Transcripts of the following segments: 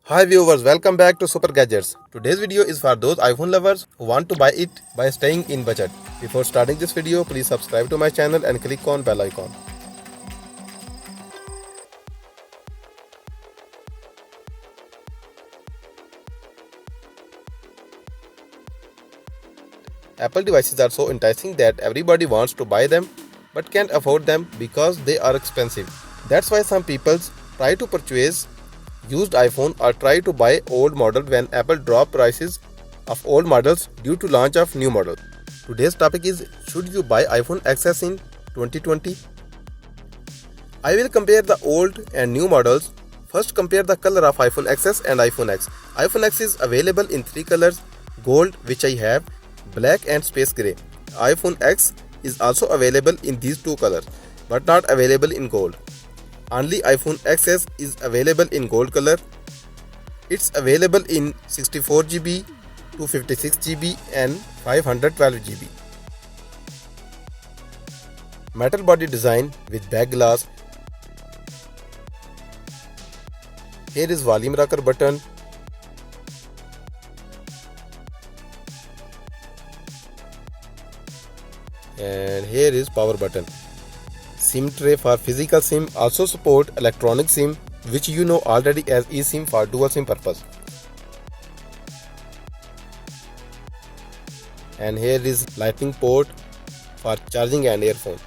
Hi viewers, welcome back to Super Gadgets. Today's video is for those iPhone lovers who want to buy it by staying in budget. Before starting this video, please subscribe to my channel and click on bell icon. Apple devices are so enticing that everybody wants to buy them but can't afford them because they are expensive. That's why some people try to purchase used iPhone or try to buy old model when Apple drop prices of old models due to launch of new model. Today's topic is, should you buy iPhone XS in 2020? I will compare the old and new models. First, compare the color of iPhone XS and iPhone X. iPhone X is available in three colors: gold, which I have, black and space gray. iPhone X is also available in these two colors but not available in gold. Only iPhone XS is available in gold color. It's available in 64GB, 256GB and 512GB. Metal body design with back glass. Here is volume rocker button. And here is power button. SIM tray for physical SIM, also support electronic SIM, which you know already as eSIM for dual SIM purpose. And here is lightning port for charging and earphone.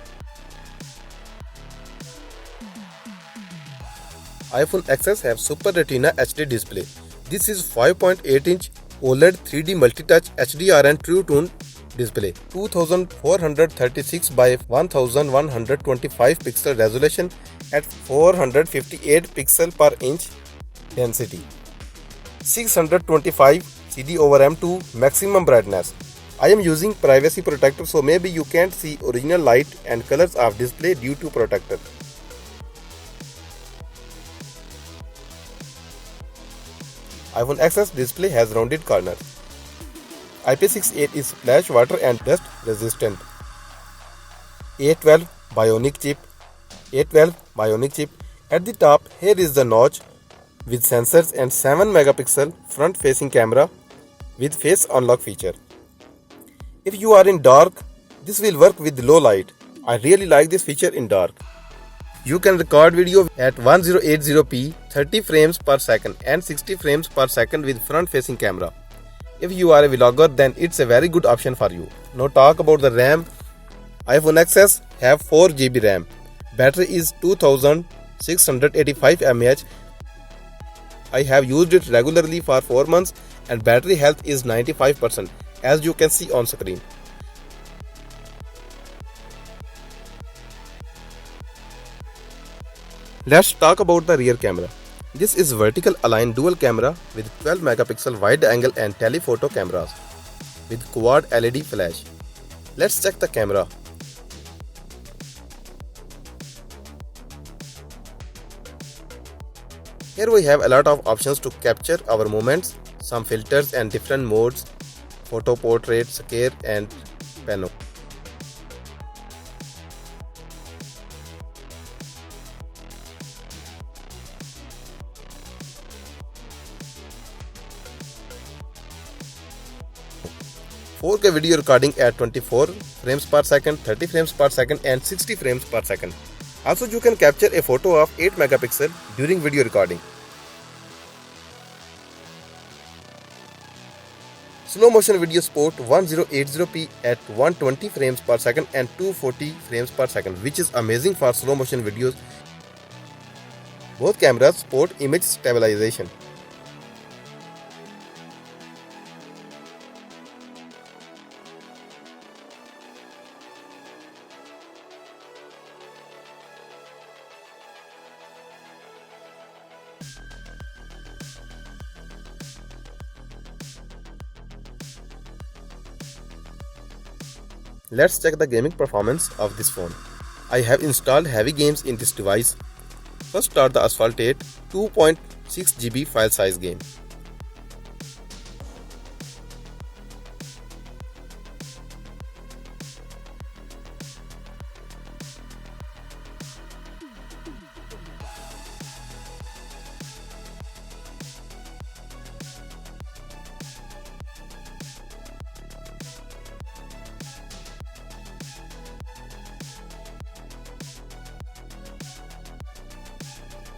iPhone XS have Super Retina HD display. This is 5.8-inch OLED 3D multi-touch HDR and True Tone display. 2436 by 1125 pixel resolution at 458 pixel per inch density. 625 CD/M2 maximum brightness. I am using privacy protector, so maybe you can't see original light and colors of display due to protector. iPhone XS display has rounded corner. IP68 is splash water and dust resistant. A12 Bionic chip. At the top, here is the notch with sensors and 7 megapixel front facing camera with face unlock feature. If you are in dark, this will work with low light. I really like this feature in dark. You can record video at 1080p, 30 frames per second and 60 frames per second with front facing camera. If you are a vlogger, then it's a very good option for you. Now talk about the RAM. iPhone XS have 4GB RAM. Battery is 2685 mAh. I have used it regularly for 4 months and battery health is 95%, as you can see on screen. Let's talk about the rear camera. This is vertical align dual camera with 12 megapixel wide angle and telephoto cameras with quad LED flash. Let's check the camera. Here we have a lot of options to capture our moments, some filters and different modes: photo, portrait, scare and pano. .4K video recording at 24 frames per second, 30 frames per second and 60 frames per second. Also, you can capture a photo of 8 megapixel during video recording. Slow motion video support 1080p at 120 frames per second and 240 frames per second, which is amazing for slow motion videos. Both cameras support image stabilization. Let's check the gaming performance of this phone. I have installed heavy games in this device. First, start the Asphalt 8 2.6GB file size game.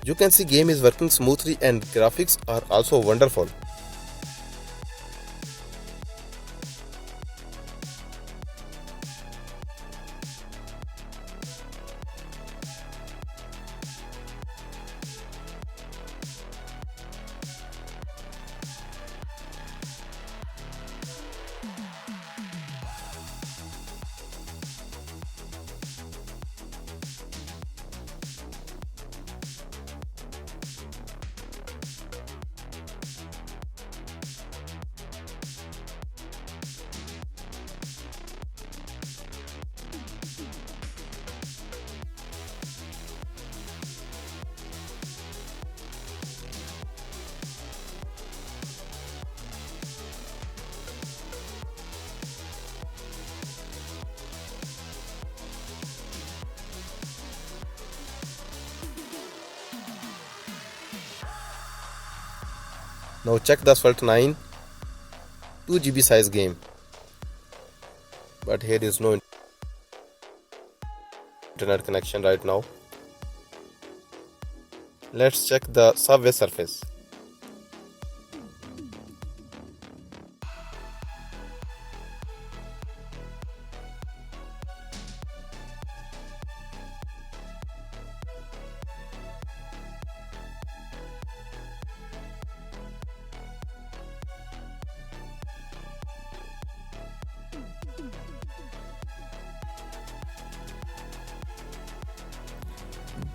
You can see game is working smoothly and graphics are also wonderful. Now check the Asphalt 9 2 GB size game. But here is no internet connection right now. Let's check the Subway Surface.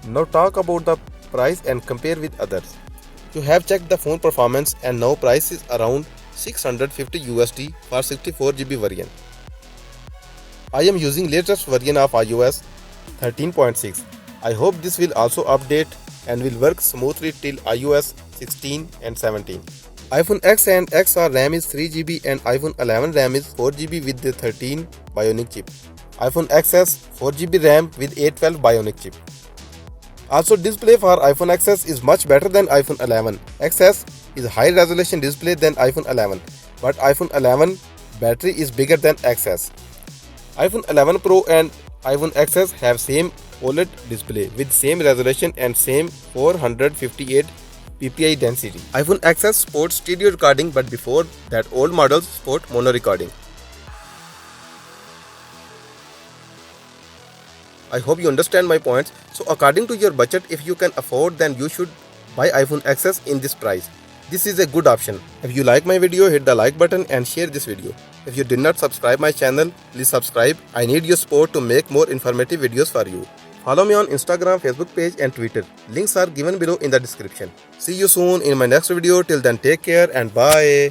Now talk about the price and compare with others. You have checked the phone performance and now price is around 650 USD for 64 GB variant. I am using latest version of iOS 13.6. I hope this will also update and will work smoothly till iOS 16 and 17. iPhone X and XR RAM is 3 GB and iPhone 11 RAM is 4 GB with the 13 Bionic chip. iPhone XS 4 GB RAM with A12 Bionic chip. Also, display for iPhone XS is much better than iPhone 11. XS is high resolution display than iPhone 11, but iPhone 11 battery is bigger than XS. iPhone 11 Pro and iPhone XS have same OLED display with same resolution and same 458 ppi density. iPhone XS supports stereo recording, but before that old models support mono recording. I hope you understand my points. So according to your budget, if you can afford, then you should buy iPhone XS in this price. This is a good option. If you like my video, hit the like button and share this video. If you did not subscribe my channel, please subscribe. I need your support to make more informative videos for you. Follow me on Instagram, Facebook page and Twitter. Links are given below in the description. See you soon in my next video. Till then, take care and bye.